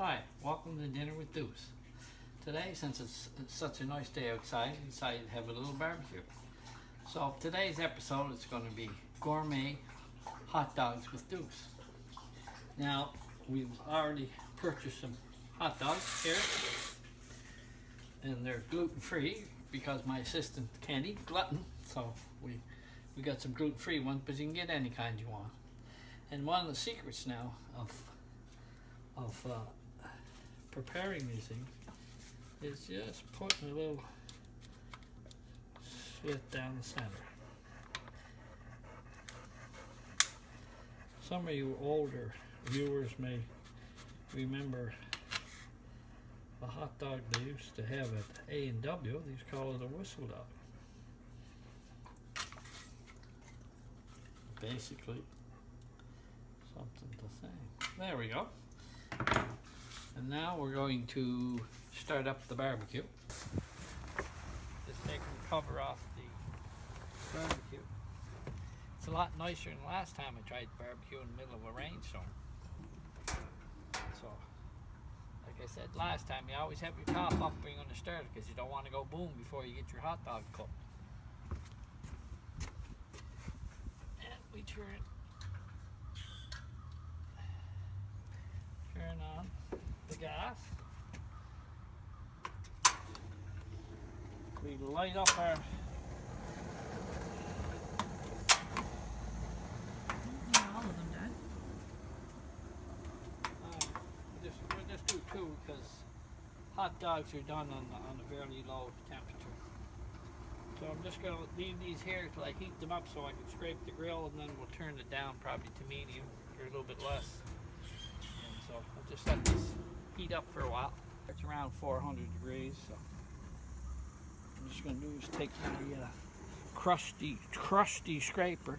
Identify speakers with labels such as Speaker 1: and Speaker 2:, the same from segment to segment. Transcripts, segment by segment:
Speaker 1: Hi, welcome to Dinner with Douce. Today, since it's such a nice day outside, I decided to have a little barbecue. So today's episode is going to be gourmet hot dogs with Douce. Now, we've already purchased some hot dogs here, and they're gluten-free because my assistant can't eat gluten, so we got some gluten-free ones, but you can get any kind you want. And one of the secrets now of preparing these things is just putting a little slit down the center. Some of you older viewers may remember a hot dog they used to have at A&W. These call it a whistle dog. Basically, something the same. There we go. And now we're going to start up the barbecue. Just taking the cover off the barbecue. It's a lot nicer than last time I tried barbecue in the middle of a rainstorm. So, like I said last time, you always have your top up when you're going to start it because you don't want to go boom before you get your hot dog cooked. And we turn on the gas. We light up our we'll just do two because hot dogs are done on a very low temperature. So I'm just going to leave these here till I heat them up so I can scrape the grill, and then we'll turn it down probably to medium or a little bit less. So I'll just let this heat up for a while. It's around 400 degrees, so I'm just going to do is take my crusty scraper,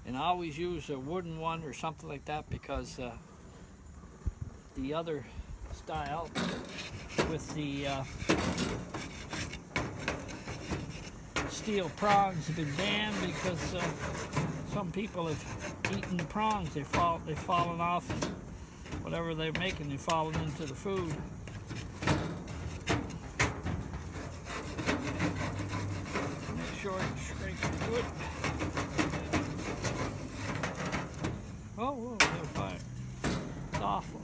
Speaker 1: and I always use a wooden one or something like that because the other style with the steel prongs have been banned because some people have eaten the prongs. They've fallen off, and whatever they're making, they've fallen into the food. Make sure you scrape it good. Oh, whoa, they're fire. It's awful.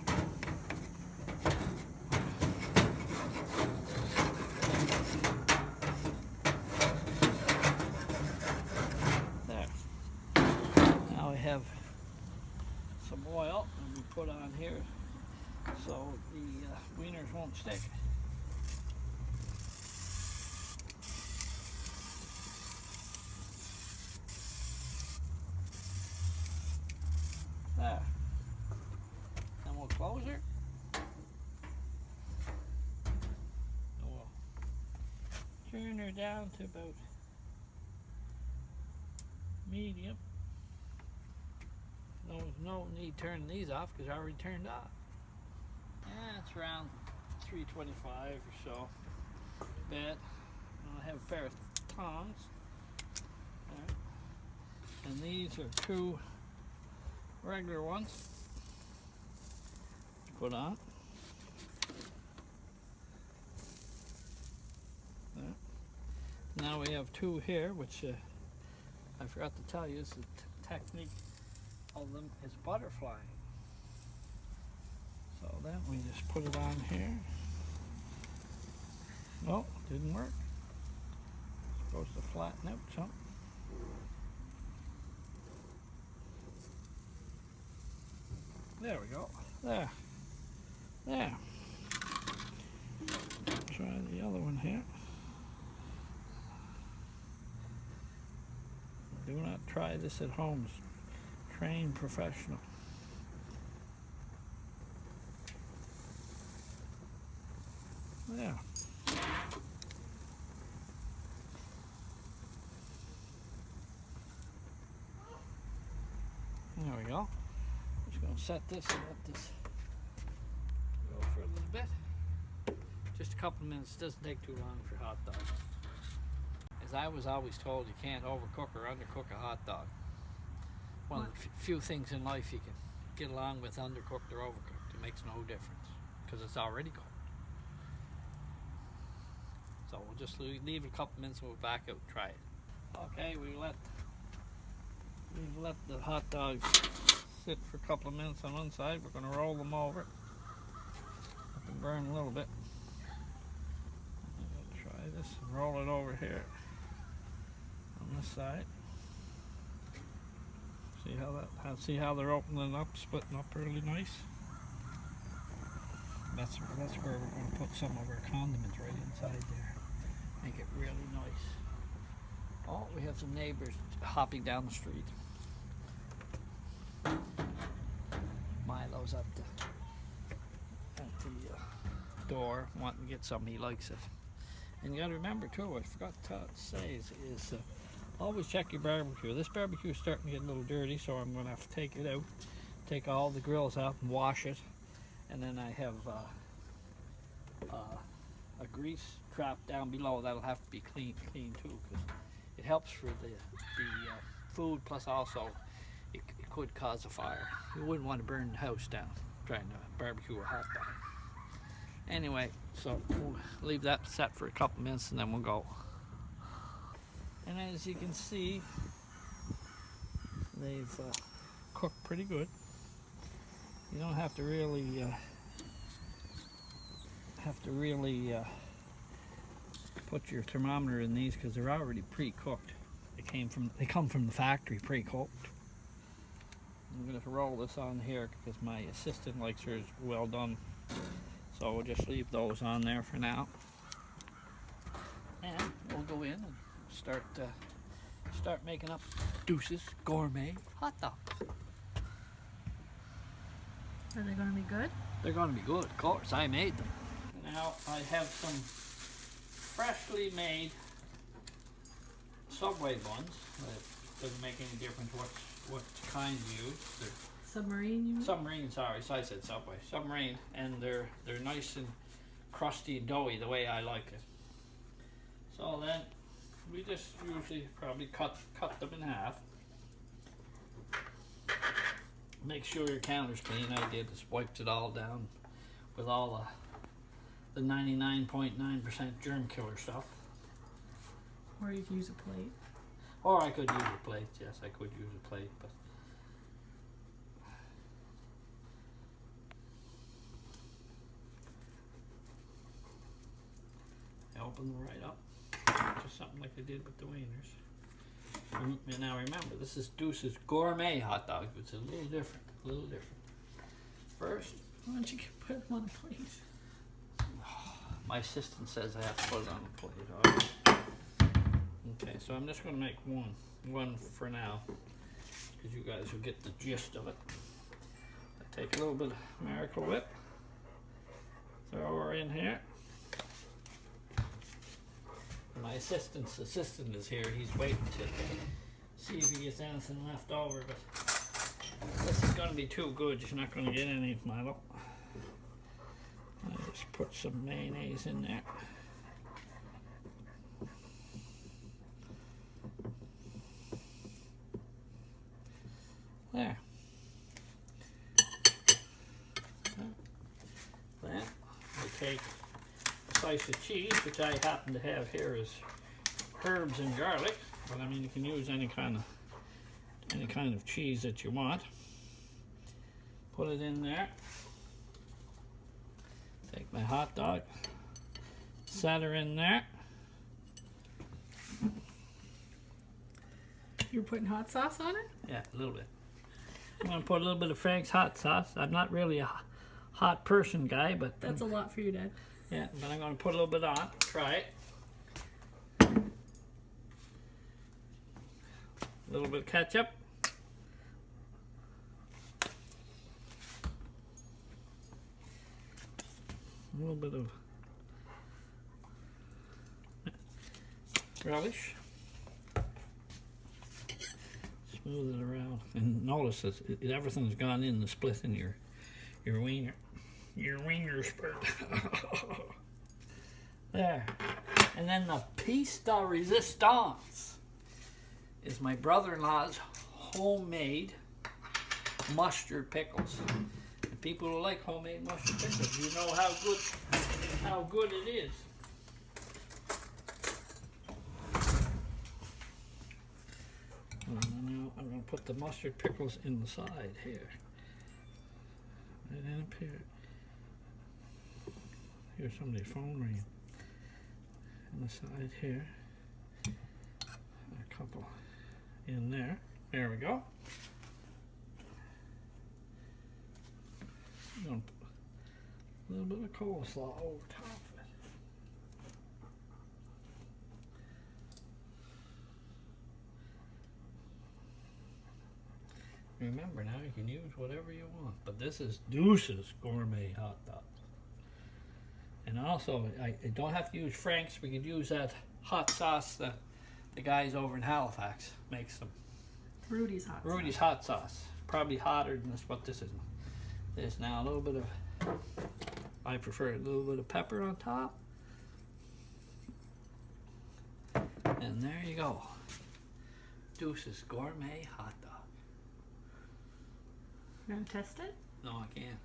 Speaker 1: There. Now we have some oil and we put on here so the wieners won't stick. There. Then we'll close her. And we'll turn her down to about medium. No need turning these off because I already turned off. Yeah, it's around 325 or so. Bad. I'll have a pair of tongs. Right. And these are two regular ones to put on. There. Now we have two here, which I forgot to tell you is the technique of them is butterflying. So then we just put it on here. No, didn't work. Supposed to flatten out some. There we go. There. There. Try the other one here. Do not try this at home. Trained professional. There. There we go. Just going to set this and let this go for a little bit. Just a couple of minutes. Doesn't take too long for hot dogs. As I was always told, you can't overcook or undercook a hot dog. One of the few things in life you can get along with undercooked or overcooked. It makes no difference. because it's already cooked. So we'll just leave it a couple minutes and we'll back out and try it. Okay, we've let the hot dogs sit for a couple of minutes on one side. We're going to roll them over. Let them burn a little bit. We'll try this and roll it over here on this side. See how they're opening up, splitting up really nice. That's where we're going to put some of our condiments right inside there. Make it really nice. Oh, we have some neighbors hopping down the street. Milo's at the door wanting to get something. He likes it. And you got to remember too, I forgot to say, is always check your barbecue. This barbecue is starting to get a little dirty, so I'm going to have to take it out, take all the grills out and wash it. And then I have a grease trap down below that'll have to be clean too, because it helps for the food, plus also it could cause a fire. You wouldn't want to burn the house down trying to barbecue a hot dog. Anyway, so we'll leave that set for a couple minutes and then we'll go. And as you can see, they've cooked pretty good. You don't have to really put your thermometer in these because they're already pre-cooked. They come from the factory pre-cooked. I'm going to roll this on here because my assistant likes hers well done. So we'll just leave those on there for now. And we'll go in and start making up Douce's gourmet hot dogs.
Speaker 2: Are they going to be good?
Speaker 1: They're going to be good, of course. I made them. Now I have some freshly made Subway buns. It doesn't make any difference what kind you use. They're
Speaker 2: Submarine, you mean?
Speaker 1: Submarine, sorry, so I said Subway. Submarine, and they're nice and crusty and doughy the way I like it. So then we just usually probably cut them in half. Make sure your counter's clean. I did, just wiped it all down with all the 99.9% germ killer stuff.
Speaker 2: Or you can use a plate.
Speaker 1: Or I could use a plate, yes, I could use a plate, but I open them right up. Just something like I did with the wieners. Now remember, this is Douce's gourmet hot dog, but it's a little different, First,
Speaker 2: why don't you put them on a plate?
Speaker 1: my assistant says I have to put it on a plate. Right. Okay, so I'm just going to make one for now, because you guys will get the gist of it. I take a little bit of Miracle Whip, throw her in here. My assistant's assistant is here. He's waiting to see if he gets anything left over, but this is going to be too good. You're not going to get any, Milo. I'll just put some mayonnaise in there. There. Then I take a slice of cheese, which I happen to have here is herbs and garlic, but I mean you can use any kind of cheese that you want. Put it in there. Take my hot dog, set her in there.
Speaker 2: You're putting hot sauce on it?
Speaker 1: Yeah, a little bit. I'm going to put a little bit of Frank's hot sauce. I'm not really a hot person guy, but
Speaker 2: that's a lot for you, Dad.
Speaker 1: Yeah, but I'm going to put a little bit on. Try it. A little bit of ketchup. A little bit of relish. Smooth it around, and notice that everything's gone in the split in your wiener spurt. There, and then the piece de resistance is my brother-in-law's homemade mustard pickles. people who like homemade mustard pickles, you know how good it is. And now I'm going to put the mustard pickles in the side here. Right up here. Here's somebody's phone ringing. On the side here. A couple in there. There we go. I'm going to put a little bit of coleslaw over top of it. Remember now, you can use whatever you want, but this is Douce's Gourmet Hot Dogs. And also, I don't have to use Frank's. We could use that hot sauce that the guys over in Halifax makes them.
Speaker 2: Rudy's hot sauce.
Speaker 1: Rudy's hot sauce. Probably hotter than this, what this is. There's now a little bit of, I prefer a little bit of pepper on top. And there you go. Douce's Gourmet Hot Dog.
Speaker 2: You gonna test it?
Speaker 1: No, I can't.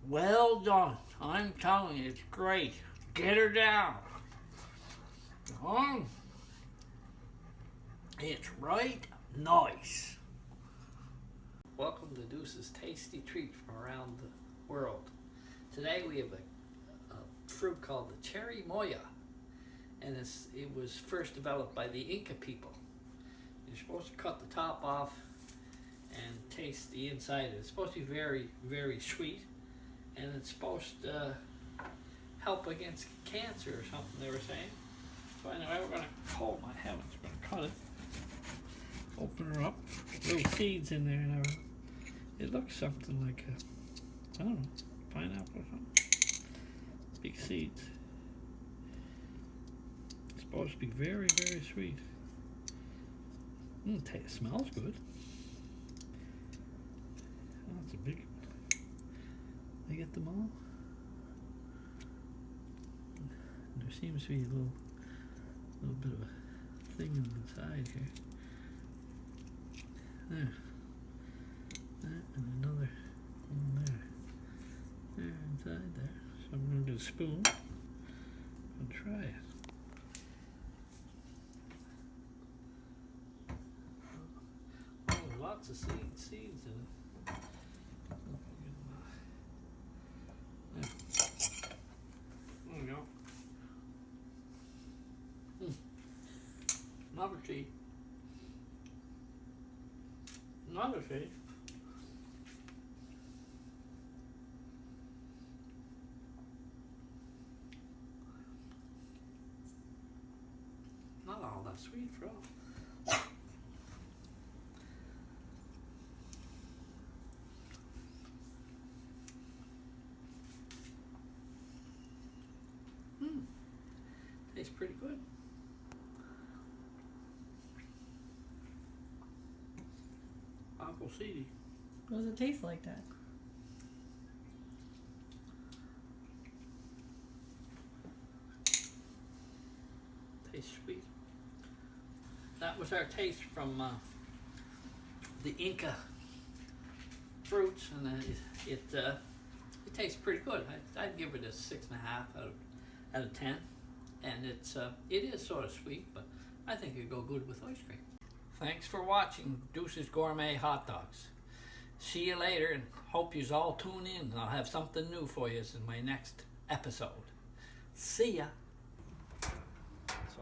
Speaker 1: Well done. I'm telling you, it's great. Get her down. It's right nice. Welcome to Douce's Tasty Treat from around the world. Today we have a fruit called the cherry moya. And it was first developed by the Inca people. You're supposed to cut the top off and taste the inside. It's supposed to be very, very sweet, and it's supposed to help against cancer or something, they were saying. So anyway, we're going to, oh my heavens, we're going to cut it. Open her up. Little seeds in there and everything. It looks something like a, I don't know, pineapple or something. Big seeds. Supposed to be very, very sweet. It smells good. Oh, it's a big one. They get them all. There seems to be a little bit of a thing on the side here. There. That and another one there. There inside there. So I'm going to do a spoon and try it. Lots of seeds in it. Yeah. There we go. Another seed. Another seed. Not all that sweet for all. Tastes pretty good. Apple seedy.
Speaker 2: What does it taste like, Dad?
Speaker 1: Tastes sweet. That was our taste from the Inca fruits, and it tastes pretty good. I'd give it a 6.5 out of 10. And it is sort of sweet, but I think it'd go good with ice cream. Thanks for watching Douce's Gourmet Hot Dogs. See you later, and hope you all tune in. I'll have something new for you in my next episode. See ya. So,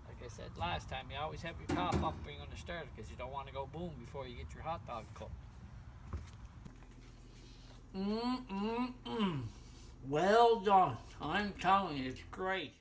Speaker 1: like I said last time, you always have your top up when you're going to start, because you don't want to go boom before you get your hot dog cooked. Well done. I'm telling you, it's great.